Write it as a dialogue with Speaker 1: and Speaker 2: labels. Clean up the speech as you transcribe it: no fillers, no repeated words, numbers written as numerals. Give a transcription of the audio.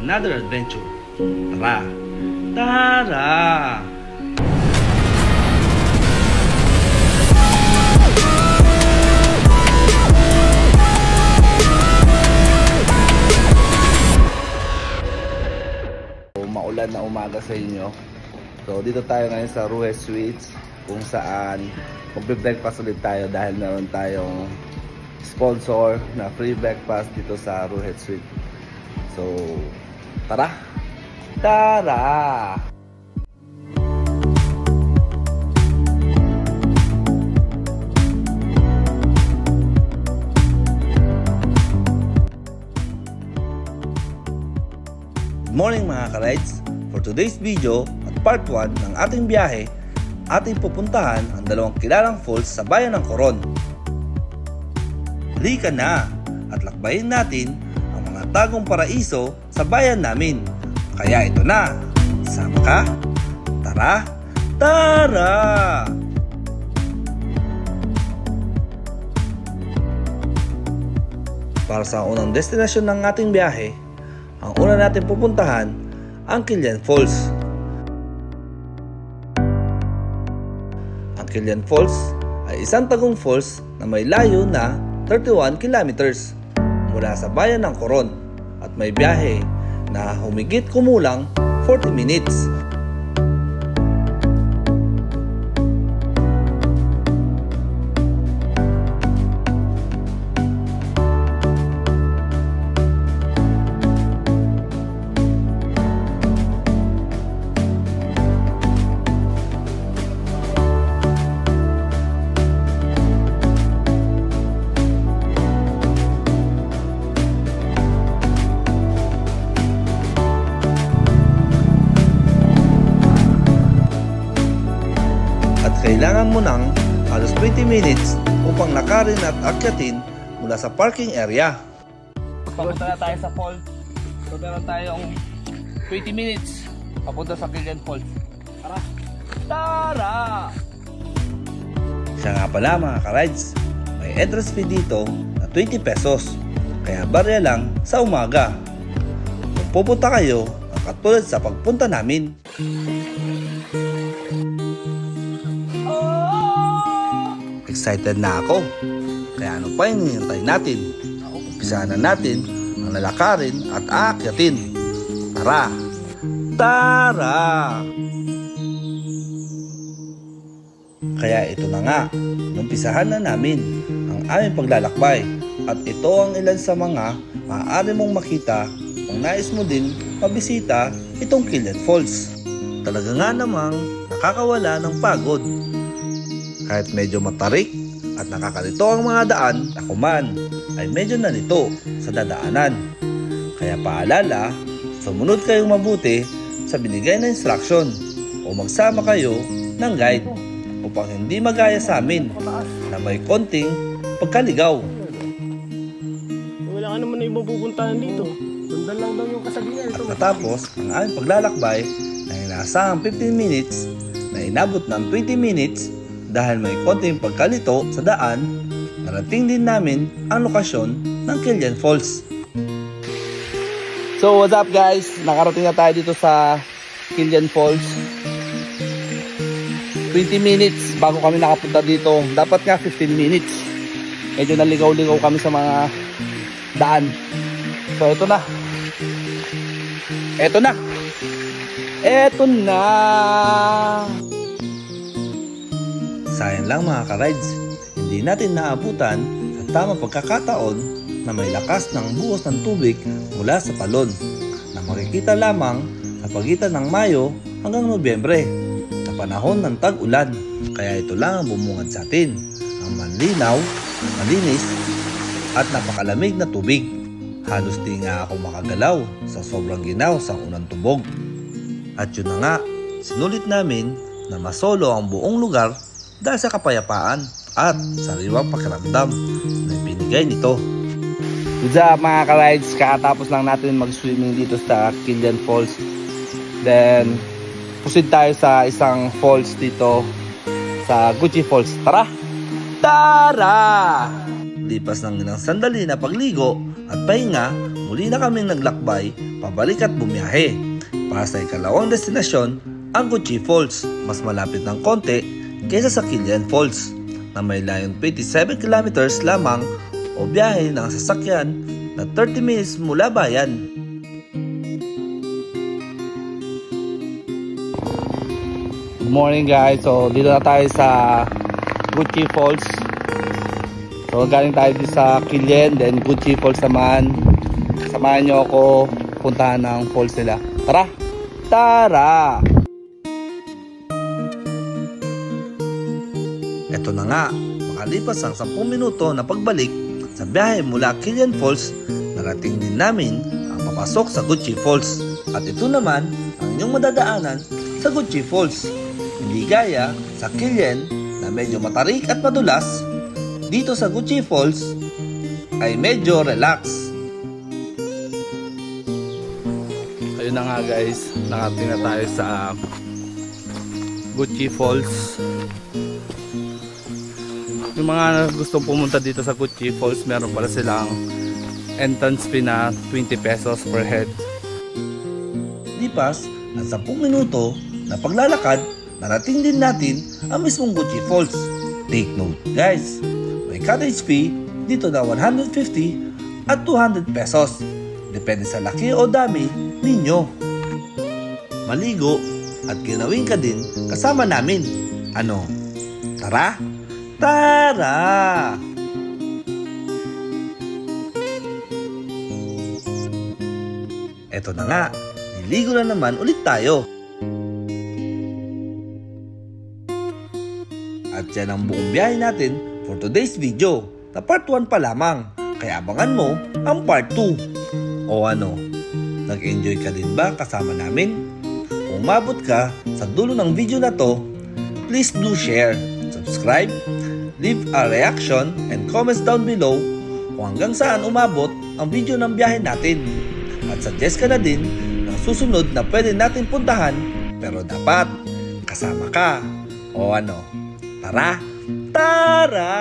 Speaker 1: another adventure. Tara! Tara! Maulan na umaga sa inyo. So dito tayo ngayon sa Ruhe Sweets, kung saan magbe-breakfast ulit tayo dahil meron tayong sponsor na free breakfast dito sa Ruhe Sweets. So tara! Tara! Good morning mga ka-rides! For today's video at part 1 ng ating biyahe, ating pupuntahan ang dalawang kilalang falls sa bayan ng Coron. Halika na at lakbayin natin ang mga tagong paraiso sa bayan namin. Kaya ito na, sama ka? Tara! Tara! Para sa unang destinasyon ng ating biyahe, ang una natin pupuntahan ang Killian Falls. Ang Killian Falls ay isang tagong falls na may layo na 31 kilometers mula sa bayan ng Coron at may biyahe na humigit kumulang 40 minutes. Kailangan mo ng halos 20 minutes upang lakarin at akyatin mula sa parking area. Papunta na tayo sa falls. So meron tayong 20 minutes papunta sa Killian Falls. Tara! Tara! Siya nga pala mga ka-rides, may entrance fee dito na 20 pesos. Kaya barya lang sa umaga. Kung pupunta kayo, ang katulad sa pagpunta namin. Excited na ako. Kaya ano pa yung hinihintay natin? Umpisahan na natin ang lalakarin at aakyatin. Tara! Tara! Kaya ito na nga, umpisahan na namin ang aming paglalakbay. At ito ang ilan sa mga maaari mong makita kung nais mo din mabisita itong Killian Falls. Talaga nga namang nakakawala ng pagod. Kahit medyo matarik at nakakalito ang mga daan, ako man ay medyo nalito sa dadaanan. Kaya paalala, sumunod kayong mabuti sa binigay na instruction o magsama kayo ng guide upang hindi magaya sa amin na may konting pagkaligaw.
Speaker 2: Wala ka naman na ibang pupuntahan dito. Sundan lang daw yung kasabihan.
Speaker 1: At natapos ang aming paglalakbay na inaasahang 15 minutes na inabot ng 20 minutes. Dahil may konting pagkalito sa daan, narating din namin ang lokasyon ng Killian Falls. So what's up guys? Nakarating na tayo dito sa Killian Falls. 20 minutes bago kami nakapunta dito. Dapat nga 15 minutes. Medyo naligaw-ligaw kami sa mga daan. So ito na. Ito na. Ito na. Sayang lang mga ka-rides, hindi natin naabutan sa tamang pagkakataon na may lakas ng buhos ng tubig mula sa palon na makikita lamang sa pagitan ng Mayo hanggang Nobyembre na panahon ng tag-ulan. Kaya ito lang ang bumungad sa atin, ang manlinaw, malinis at napakalamig na tubig. Halos di nga ako makagalaw sa sobrang ginaw sa unang tubog. At yun na nga, sinulit namin na masolo ang buong lugar dahil sa kapayapaan at sariwang pakiramdam na binigay nito. Good job mga ka-rides, kakatapos lang natin mag-swimming dito sa Killian Falls. Then proceed tayo sa isang falls dito sa Gucci Falls. Tara! Tara! Lipas ng ilang sandali na pagligo at pahinga muli na kaming naglakbay, pabalik at bumiyahe para sa ikalawang destinasyon, ang Gucci Falls. Mas malapit ng konti kaysa sa Killian Falls na may layong 27 kilometers lamang o biyahe ng sasakyan na 30 minutes mula bayan. Good morning guys, so dito na tayo sa Gucci Falls. So galing tayo dito sa Killian, then Gucci Falls naman. Samahan nyo ako puntahan ng falls nila. Tara! Tara! Eto na nga, makalipas ang 10 minuto na pagbalik sa biyahe mula Killian Falls, narating din namin ang papasok sa Gucci Falls. At ito naman ang inyong madadaanan sa Gucci Falls. Hindi gaya sa Killian na medyo matarik at madulas, dito sa Gucci Falls ay medyo relax. Ayun na nga guys, nakating na tayo sa Gucci Falls. Yung mga gustong pumunta dito sa Gucci Falls, meron pala silang entrance fee na 20 pesos per head. Lipas ng 10 minuto na paglalakad, narating din natin ang mismong Gucci Falls. Take note guys, may cottage fee dito na 150 at 200 pesos. Depende sa laki o dami ninyo. Maligo at ginawin ka din kasama namin. Ano? Tara! Tara! Eto na nga, niligo na naman ulit tayo. At yan ang buong biyahe natin for today's video na part 1 pa lamang. Kaya abangan mo ang part 2. O ano, nag-enjoy ka din ba kasama namin? Kung umabot ka sa dulo ng video na to, please do share, subscribe, leave a reaction and comments down below kung hanggang saan umabot ang video ng biyahe natin. At suggest ka na din ng susunod na pwede natin puntahan, pero dapat kasama ka. O ano, tara! Tara!